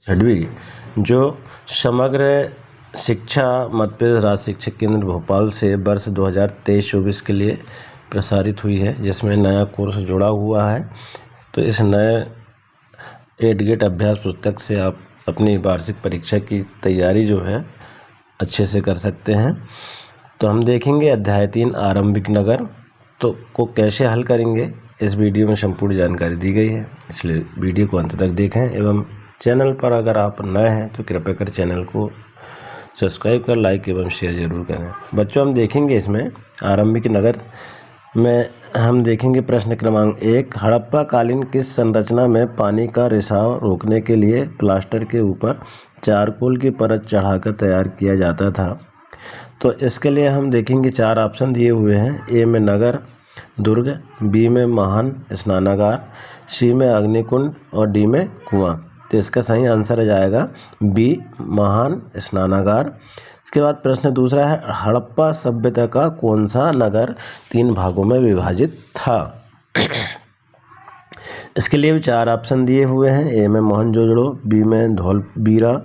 छठवीं जो समग्र शिक्षा मध्यप्रदेश राज्य शिक्षक केंद्र भोपाल से वर्ष 2023-24 के लिए प्रसारित हुई है, जिसमें नया कोर्स जुड़ा हुआ है। तो इस नए 8 गेट अभ्यास पुस्तक से आप अपनी वार्षिक परीक्षा की तैयारी जो है अच्छे से कर सकते हैं। तो हम देखेंगे अध्याय 3 आरंभिक नगर तो को कैसे हल करेंगे। इस वीडियो में संपूर्ण जानकारी दी गई है, इसलिए वीडियो को अंत तक देखें। एवं चैनल पर अगर आप नए हैं तो कृपया कर चैनल को सब्सक्राइब कर लाइक एवं शेयर जरूर करें। बच्चों, हम देखेंगे इसमें आरंभिक नगर में हम देखेंगे प्रश्न क्रमांक 1, हड़प्पा कालीन किस संरचना में पानी का रिसाव रोकने के लिए प्लास्टर के ऊपर चारकोल की परत चढ़ाकर तैयार किया जाता था। तो इसके लिए हम देखेंगे 4 ऑप्शन दिए हुए हैं। ए में नगर दुर्ग, बी में महान स्नानागार, सी में अग्निकुंड और डी में कुआं। तो इसका सही आंसर आ जाएगा बी महान स्नानागार। इसके बाद प्रश्न दूसरा है, हड़प्पा सभ्यता का कौन सा नगर 3 भागों में विभाजित था। इसके लिए भी 4 ऑप्शन दिए हुए हैं। ए में मोहनजोदड़ो, बी में धौलवीरा,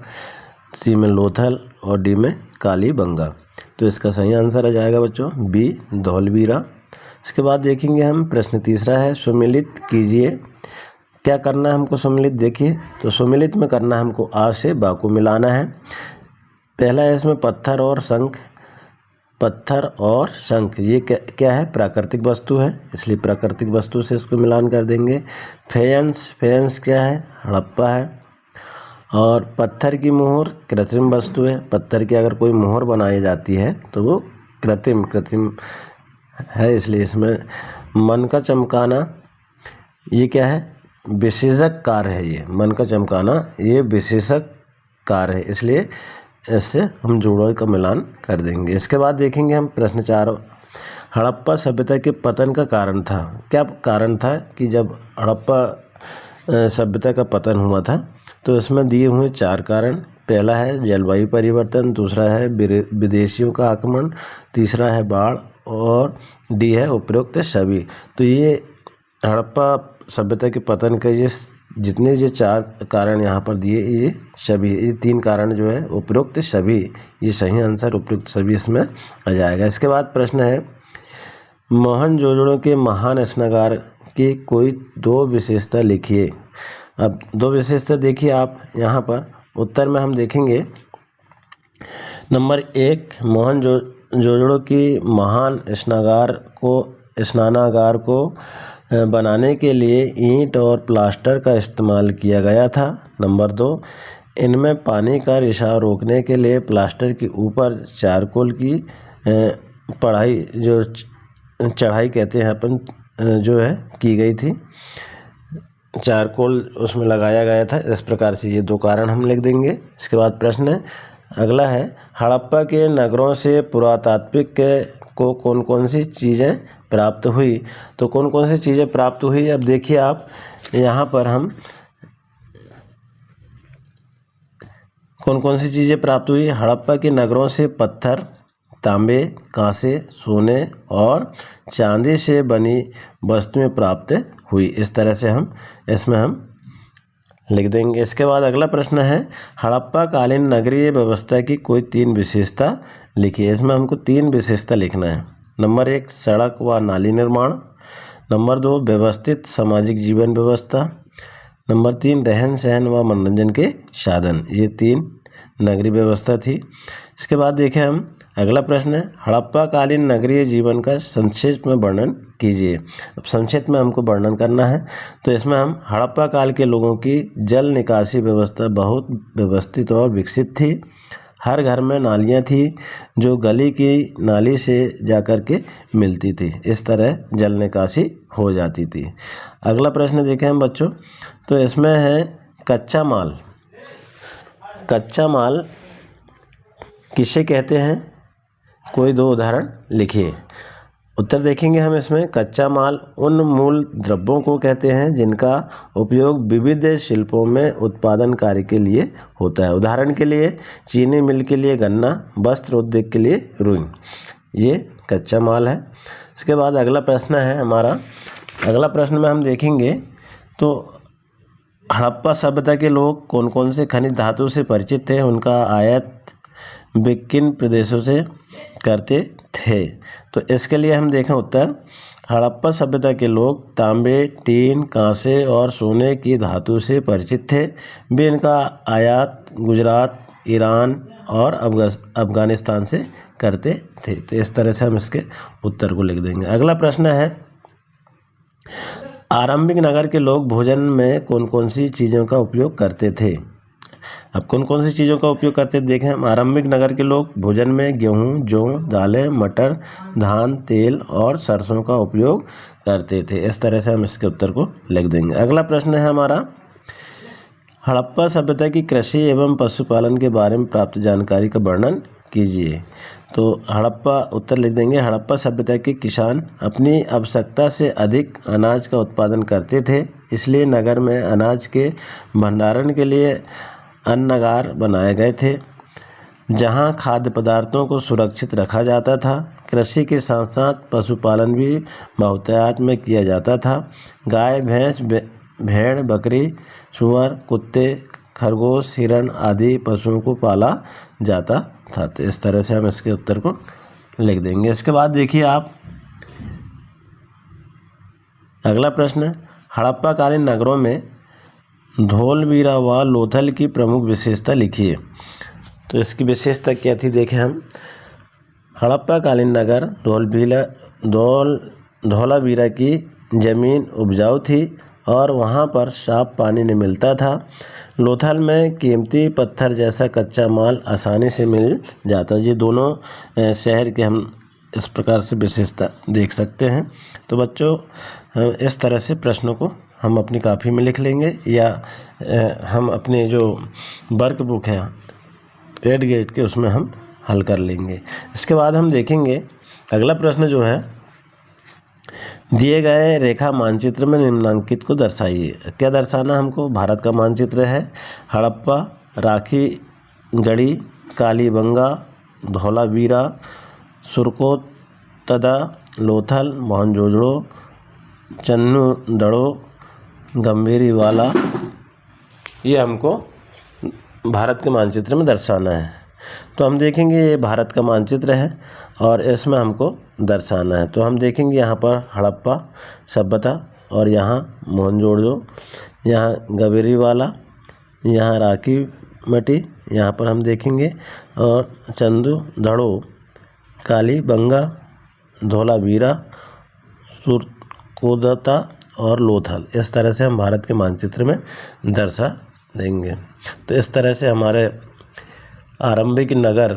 सी में लोथल और डी में कालीबंगा। तो इसका सही आंसर आ जाएगा बच्चों बी धौलवीरा। इसके बाद देखेंगे हम प्रश्न तीसरा है, सुमेलित कीजिए। क्या करना है हमको सुमेलित, देखिए। तो सुमेलित में करना है हमको आ से बा को मिलाना है। पहला है इसमें पत्थर और शंख। पत्थर और शंख ये क्या है, प्राकृतिक वस्तु है, इसलिए प्राकृतिक वस्तु से इसको मिलान कर देंगे। फेयंस क्या है, हड़प्पा है। और पत्थर की मोहर कृत्रिम वस्तु है। पत्थर की अगर कोई मोहर बनाई जाती है तो वो कृत्रिम है, इसलिए इसमें मन का चमकाना ये क्या है, विशेषक कार्य है। ये मन का चमकाना ये विशेषक कार्य है, इसलिए इससे हम जोड़ों का मिलान कर देंगे। इसके बाद देखेंगे हम प्रश्न 4, हड़प्पा सभ्यता के पतन का कारण था। क्या कारण था कि जब हड़प्पा सभ्यता का पतन हुआ था, तो इसमें दिए हुए 4 कारण। पहला है जलवायु परिवर्तन, दूसरा है विदेशियों का आक्रमण, तीसरा है बाढ़ और डी है उपरोक्त सभी। तो ये हड़प्पा सभ्यता के पतन के जितने 4 कारण यहाँ पर दिए, ये सभी, ये 3 कारण जो है उपरोक्त सभी, ये सही आंसर उपरोक्त सभी इसमें आ जाएगा। इसके बाद प्रश्न है, मोहनजोदड़ो के महान स्नानागार की कोई 2 विशेषता लिखिए। अब 2 विशेषता देखिए आप यहाँ पर उत्तर में हम देखेंगे। नंबर 1, मोहनजोदड़ो की महान स्नानागार को बनाने के लिए ईंट और प्लास्टर का इस्तेमाल किया गया था। नंबर 2, इनमें पानी का रिसाव रोकने के लिए प्लास्टर के ऊपर चारकोल की चढ़ाई कहते हैं अपन, जो है की गई थी। चारकोल उसमें लगाया गया था। इस प्रकार से ये 2 कारण हम लिख देंगे। इसके बाद प्रश्न है अगला है, हड़प्पा के नगरों से पुरातात्विक को कौन कौन सी चीज़ें प्राप्त हुई। तो कौन कौन सी चीज़ें प्राप्त हुई, अब देखिए आप यहाँ पर हम कौन कौन सी चीज़ें प्राप्त हुई। हड़प्पा के नगरों से पत्थर, तांबे, कांसे, सोने और चांदी से बनी वस्तुएं प्राप्त हुई। इस तरह से हम इसमें लिख देंगे। इसके बाद अगला प्रश्न है, हड़प्पा कालीन नगरीय व्यवस्था की कोई 3 विशेषता लिखिए। इसमें हमको 3 विशेषता लिखना है। नंबर 1, सड़क व नाली निर्माण। नंबर 2, व्यवस्थित सामाजिक जीवन व्यवस्था। नंबर 3, रहन सहन व मनोरंजन के साधन। ये 3 नगरीय व्यवस्था थी। इसके बाद देखें हम अगला प्रश्न है, हड़प्पा कालीन नगरीय जीवन का संक्षेप में वर्णन कीजिए। अब संक्षेप में हमको वर्णन करना है, तो इसमें हम हड़प्पा काल के लोगों की जल निकासी व्यवस्था बहुत व्यवस्थित और विकसित थी। हर घर में नालियाँ थी जो गली की नाली से जाकर के मिलती थी। इस तरह जल निकासी हो जाती थी। अगला प्रश्न देखें हम बच्चों, तो इसमें है कच्चा माल। कच्चा माल किसे कहते हैं, कोई 2 उदाहरण लिखिए। उत्तर देखेंगे हम इसमें, कच्चा माल उन मूल द्रव्यों को कहते हैं जिनका उपयोग विविध शिल्पों में उत्पादन कार्य के लिए होता है। उदाहरण के लिए चीनी मिल के लिए गन्ना, वस्त्र उद्योग के लिए रुई, ये कच्चा माल है। इसके बाद अगला प्रश्न है हमारा, अगला प्रश्न में हम देखेंगे तो हड़प्पा सभ्यता के लोग कौन कौन से खनिज धातु से परिचित थे, उनका आयात वे किन प्रदेशों से करते थे। तो इसके लिए हम देखें उत्तर, हड़प्पा सभ्यता के लोग तांबे, टीन, कांसे और सोने की धातु से परिचित थे। वे इनका आयात गुजरात, ईरान और अफगानिस्तान से करते थे। तो इस तरह से हम इसके उत्तर को लिख देंगे। अगला प्रश्न है, आरंभिक नगर के लोग भोजन में कौन कौन सी चीज़ों का उपयोग करते थे। अब कौन कौन सी चीज़ों का उपयोग करते देखें हम। आरंभिक नगर के लोग भोजन में गेहूँ, जौ, दालें, मटर, धान, तेल और सरसों का उपयोग करते थे। इस तरह से हम इसके उत्तर को लिख देंगे। अगला प्रश्न है हमारा, हड़प्पा सभ्यता की कृषि एवं पशुपालन के बारे में प्राप्त जानकारी का वर्णन कीजिए। तो हड़प्पा, उत्तर लिख देंगे, हड़प्पा सभ्यता के किसान अपनी आवश्यकता से अधिक अनाज का उत्पादन करते थे, इसलिए नगर में अनाज के भंडारण के लिए अन्नागार बनाए गए थे, जहां खाद्य पदार्थों को सुरक्षित रखा जाता था। कृषि के साथ साथ पशुपालन भी बहुतायत में किया जाता था। गाय, भैंस, भेड़, बकरी, सूअर, कुत्ते, खरगोश, हिरण आदि पशुओं को पाला जाता था। तो इस तरह से हम इसके उत्तर को लिख देंगे। इसके बाद देखिए आप, अगला प्रश्न, हड़प्पा कालीन नगरों में धोलवीरा व लोथल की प्रमुख विशेषता लिखिए। तो इसकी विशेषता क्या थी देखें हम। हड़प्पा कालीन नगर धोलावीरा की ज़मीन उपजाऊ थी और वहाँ पर साफ पानी नहीं मिलता था। लोथल में कीमती पत्थर जैसा कच्चा माल आसानी से मिल जाता। ये दोनों शहर के हम इस प्रकार से विशेषता देख सकते हैं। तो बच्चों, इस तरह से प्रश्नों को हम अपनी कापी में लिख लेंगे या हम अपने जो वर्क बुक है रेड गेट के उसमें हम हल कर लेंगे। इसके बाद हम देखेंगे अगला प्रश्न जो है, दिए गए रेखा मानचित्र में निम्नांकित को दर्शाइए। क्या दर्शाना हमको, भारत का मानचित्र है, हड़प्पा, राखी गढ़ी, कालीबंगा, धोलावीरा, सुरकोतदा, लोथल, मोहनजोदड़ो, चन्नूदड़ो, गंभीरीवाला, ये हमको भारत के मानचित्र में दर्शाना है। तो हम देखेंगे ये भारत का मानचित्र है और इसमें हमको दर्शाना है। तो हम देखेंगे यहाँ पर हड़प्पा सभ्यता और यहाँ मोहनजोदड़ो, यहाँ गंभीरीवाला, यहाँ राखी मटी, यहाँ पर हम देखेंगे, और चन्नूदड़ो, कालीबंगा, धोलावीरा, सुरकोतदा और लोथल। इस तरह से हम भारत के मानचित्र में दर्शा देंगे। तो इस तरह से हमारे आरंभिक नगर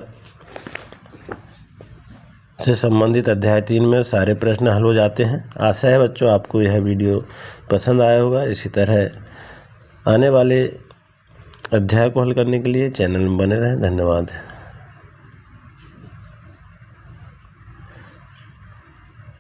से संबंधित अध्याय 3 में सारे प्रश्न हल हो जाते हैं। आशा है बच्चों आपको यह वीडियो पसंद आया होगा। इसी तरह आने वाले अध्याय को हल करने के लिए चैनल में बने रहें। धन्यवाद।